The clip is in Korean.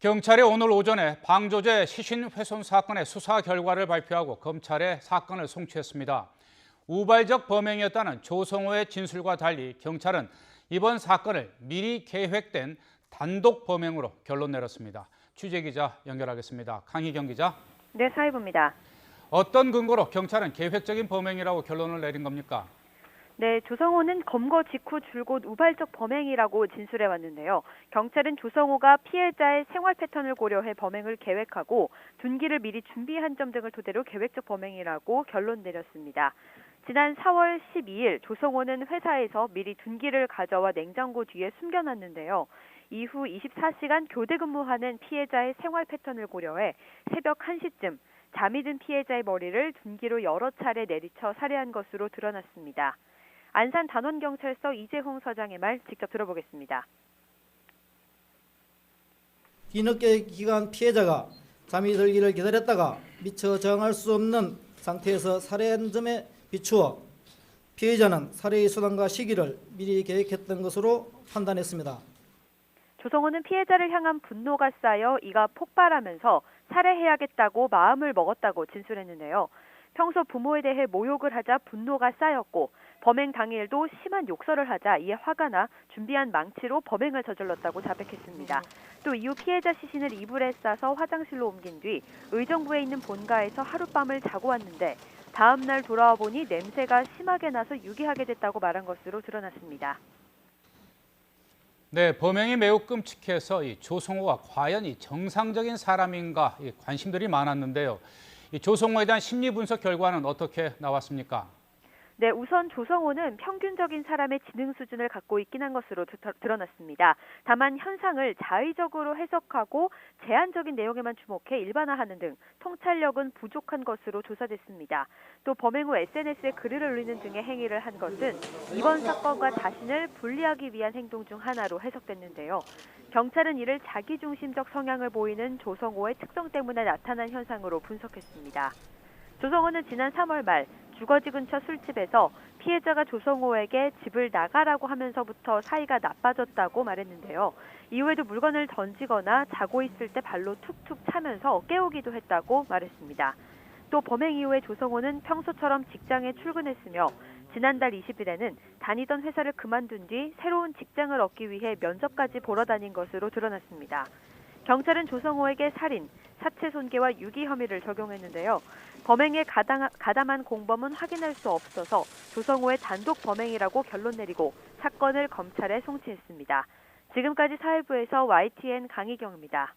경찰이 오늘 오전에 방조제 시신 훼손 사건의 수사 결과를 발표하고 검찰에 사건을 송치했습니다. 우발적 범행이었다는 조성호의 진술과 달리 경찰은 이번 사건을 미리 계획된 단독 범행으로 결론 내렸습니다. 취재기자 연결하겠습니다. 강희경 기자. 네, 사회부입니다. 어떤 근거로 경찰은 계획적인 범행이라고 결론을 내린 겁니까? 네, 조성호는 검거 직후 줄곧 우발적 범행이라고 진술해 왔는데요. 경찰은 조성호가 피해자의 생활 패턴을 고려해 범행을 계획하고 둔기를 미리 준비한 점 등을 토대로 계획적 범행이라고 결론 내렸습니다. 지난 4월 12일 조성호는 회사에서 미리 둔기를 가져와 냉장고 뒤에 숨겨놨는데요. 이후 24시간 교대 근무하는 피해자의 생활 패턴을 고려해 새벽 1시쯤 잠이 든 피해자의 머리를 둔기로 여러 차례 내리쳐 살해한 것으로 드러났습니다. 안산 단원경찰서 이재홍 서장의 말 직접 들어보겠습니다. 뒤늦게 기간 피해자가 잠이 들기를 기다렸다가 미처 정할 수 없는 상태에서 살해한 점에 비추어 피해자는 살해의 수단과 시기를 미리 계획했던 것으로 판단했습니다. 조성호는 피해자를 향한 분노가 쌓여 이가 폭발하면서 살해해야겠다고 마음을 먹었다고 진술했는데요. 평소 부모에 대해 모욕을 하자 분노가 쌓였고 범행 당일도 심한 욕설을 하자 이에 화가 나 준비한 망치로 범행을 저질렀다고 자백했습니다. 또 이후 피해자 시신을 이불에 싸서 화장실로 옮긴 뒤 의정부에 있는 본가에서 하룻밤을 자고 왔는데 다음 날 돌아와 보니 냄새가 심하게 나서 유기하게 됐다고 말한 것으로 드러났습니다. 네, 범행이 매우 끔찍해서 이 조성호가 과연 이 정상적인 사람인가 관심들이 많았는데요. 이 조성호에 대한 심리 분석 결과는 어떻게 나왔습니까? 네, 우선 조성호는 평균적인 사람의 지능 수준을 갖고 있긴 한 것으로 드러났습니다. 다만 현상을 자의적으로 해석하고 제한적인 내용에만 주목해 일반화하는 등 통찰력은 부족한 것으로 조사됐습니다. 또 범행 후 SNS에 글을 올리는 등의 행위를 한 것은 이번 사건과 자신을 분리하기 위한 행동 중 하나로 해석됐는데요. 경찰은 이를 자기중심적 성향을 보이는 조성호의 특성 때문에 나타난 현상으로 분석했습니다. 조성호는 지난 3월 말 주거지 근처 술집에서 피해자가 조성호에게 집을 나가라고 하면서부터 사이가 나빠졌다고 말했는데요. 이후에도 물건을 던지거나 자고 있을 때 발로 툭툭 차면서 깨우기도 했다고 말했습니다. 또 범행 이후에 조성호는 평소처럼 직장에 출근했으며 지난달 20일에는 다니던 회사를 그만둔 뒤 새로운 직장을 얻기 위해 면접까지 보러 다닌 것으로 드러났습니다. 경찰은 조성호에게 살인, 사체 손괴와 유기 혐의를 적용했는데요. 범행에 가담한 공범은 확인할 수 없어서 조성호의 단독 범행이라고 결론 내리고 사건을 검찰에 송치했습니다. 지금까지 사회부에서 YTN 강희경입니다.